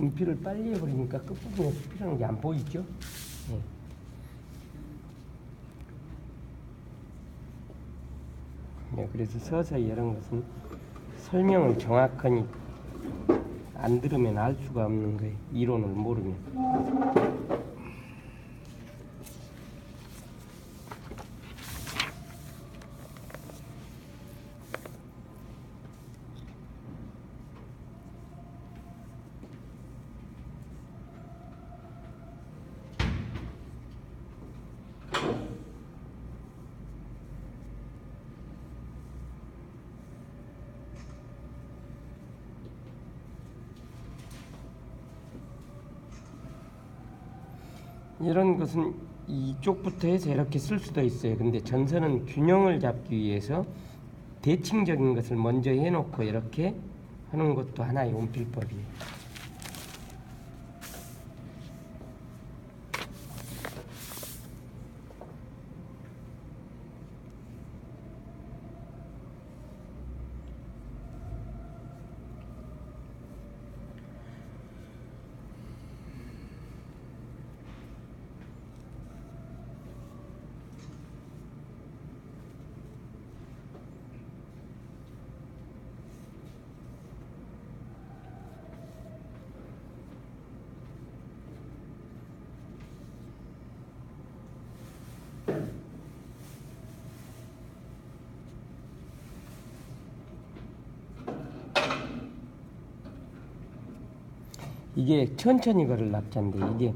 분필을 빨리 해버리니까 끝부분에 필요한 게 안 보이죠? 네. 네, 그래서 서서히 이런 것은 설명을 정확하니 안 들으면 알 수가 없는 거예요. 이론을 모르면. 이런 것은 이쪽부터 해서 이렇게 쓸 수도 있어요. 근데 전선은 균형을 잡기 위해서 대칭적인 것을 먼저 해놓고 이렇게 하는 것도 하나의 온필법이에요. 이게 천천히 걸을 납자인데 이게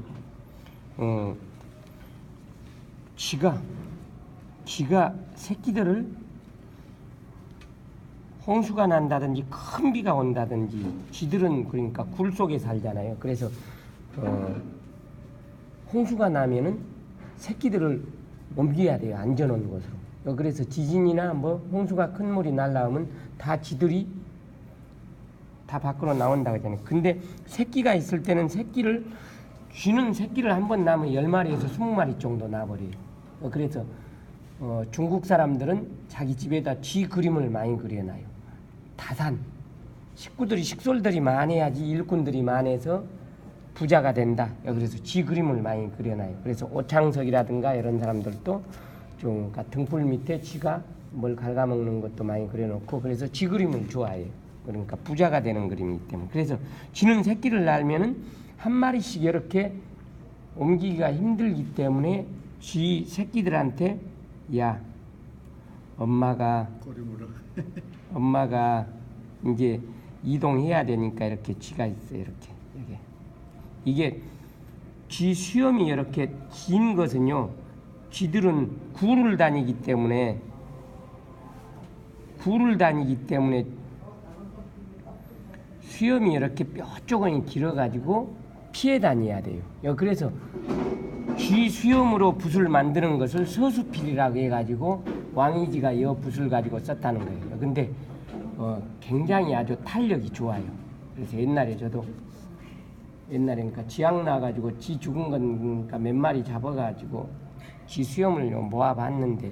쥐가 새끼들을 홍수가 난다든지 큰 비가 온다든지 쥐들은 그러니까 굴 속에 살잖아요. 그래서 홍수가 나면은 새끼들을 옮겨야 돼요. 안전한 곳으로. 그래서 지진이나 뭐 홍수가 큰 물이 날라오면 다 쥐들이 다 밖으로 나온다고 하잖아요. 근데 새끼가 있을 때는 쥐는 새끼를 한 번 낳으면 10마리에서 20마리 정도 낳아버려요. 그래서 중국 사람들은 자기 집에다 쥐 그림을 많이 그려놔요. 다산. 식솔들이 많아야지 일꾼들이 많아서 부자가 된다. 그래서 쥐 그림을 많이 그려놔요. 그래서 오창석이라든가 이런 사람들도 좀 등불 밑에 쥐가 뭘 갉아먹는 것도 많이 그려놓고 그래서 쥐 그림을 좋아해요. 그러니까 부자가 되는 그림이기 때문에. 그래서 쥐는 새끼를 낳으면은 한 마리씩 이렇게 옮기기가 힘들기 때문에 쥐 새끼들한테 야 엄마가 이제 이동해야 되니까 이렇게 쥐가 있어요. 이렇게 이게 쥐 수염이 이렇게 긴 것은요. 쥐들은 굴을 다니기 때문에 수염이 이렇게 뼈 조금이 길어가지고 피해 다녀야 돼요. 그래서 쥐 수염으로 붓을 만드는 것을 서수필이라고 해가지고 왕이지가 이 붓을 가지고 썼다는 거예요. 근데 굉장히 아주 탄력이 좋아요. 그래서 저도 그러니까 쥐약 나가지고 쥐 죽은 건 그러니까 몇 마리 잡아가지고 쥐 수염을 모아봤는데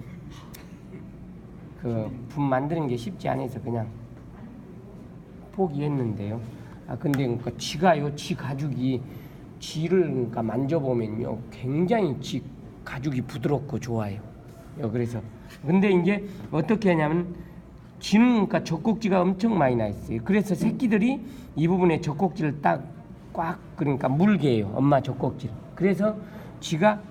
붓 만드는 게 쉽지 않아서 그냥 포기했는데요. 근데 그러니까 쥐 가죽이 쥐를 그러니까 만져보면요, 굉장히 쥐 가죽이 부드럽고 좋아요. 그래서 근데 이제 어떻게 하냐면 쥐는 그러니까 젖꼭지가 엄청 많이 나 있어요. 그래서 새끼들이 이 부분에 젖꼭지를 딱 꽉 그러니까 물게 해요. 엄마 젖꼭지를. 그래서 쥐가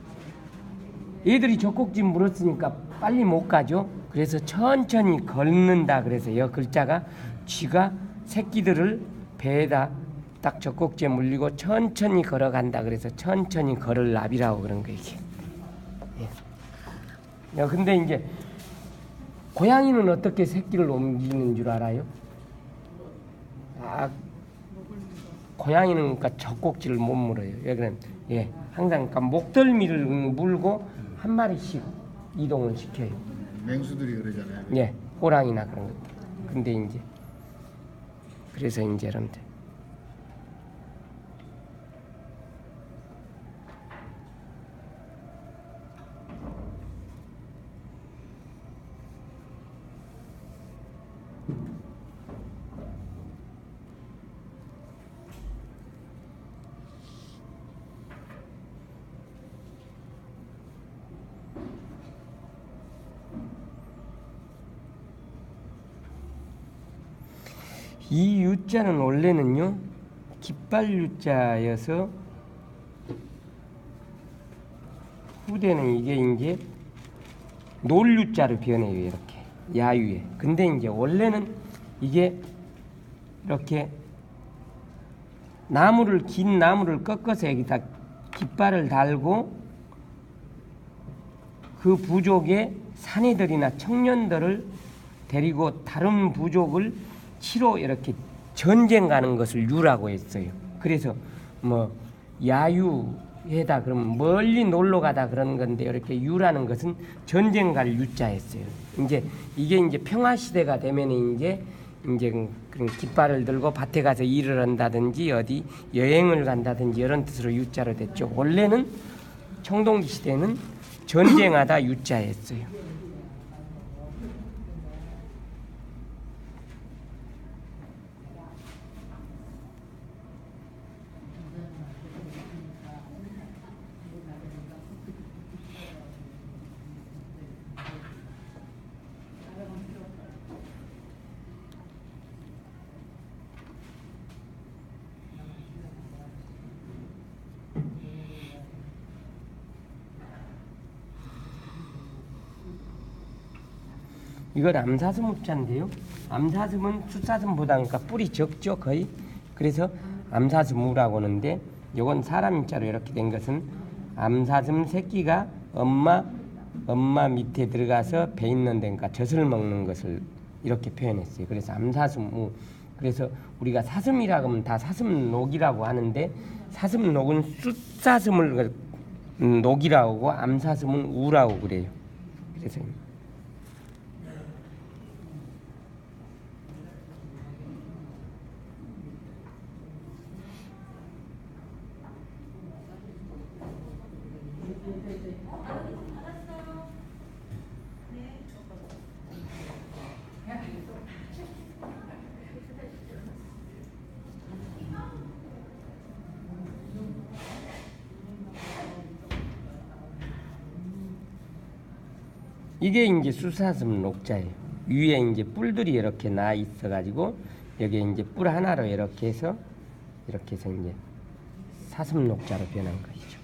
얘들이 젖꼭지 물었으니까 빨리 못 가죠. 그래서 천천히 걷는다. 그래서 이 글자가 쥐가 새끼들을 배에다 딱 젖꼭지에 물리고 천천히 걸어간다. 그래서 천천히 걸을 나비라고 그런 거 이게. 근데 이제 고양이는 어떻게 새끼를 옮기는 줄 알아요? 고양이는 그러니까 젖꼭지를 못 물어요. 항상 그러니까 목덜미를 물고 한 마리씩 이동을 시켜요. 맹수들이 그러잖아요. 호랑이나 그런 거. 근데 이제 그래서 이제 여러분들 이 유자는 원래는요 깃발 유자여서 후대는 이게 이제 놀 유자로 변해요. 이렇게 야유에. 근데 이제 원래는 이게 이렇게 긴 나무를 꺾어서 여기다 깃발을 달고 그 부족의 사내들이나 청년들을 데리고 다른 부족을 치러 이렇게 전쟁 가는 것을 유라고 했어요. 그래서 뭐 야유해다 그러면 멀리 놀러 가다 그런 건데 이렇게 유라는 것은 전쟁 갈 유자였어요. 이제 이게 이제 평화 시대가 되면 이제 그런 깃발을 들고 밭에 가서 일을 한다든지 어디 여행을 간다든지 이런 뜻으로 유자로 됐죠. 원래는 청동기 시대는 전쟁하다 유자였어요. 이건 암사슴 우자인데요. 암사슴은 숫사슴보다 그러니까 뿔이 적죠 거의. 그래서 암사슴 우라고 하는데 이건 사람 인자로 이렇게 된 것은 암사슴 새끼가 엄마 밑에 들어가서 배 있는 데니까 젖을 먹는 것을 이렇게 표현했어요. 그래서 암사슴 우. 그래서 우리가 사슴이라고 하면 다 사슴녹이라고 하는데 사슴녹은 숫사슴을 녹이라고 하고 암사슴은 우라고 그래요. 그래서 이게 이제 숫사슴 녹자예요. 위에 이제 뿔들이 이렇게 나 있어가지고 여기 이제 뿔 하나로 이렇게 해서 이제 사슴 녹자로 변한 것이죠.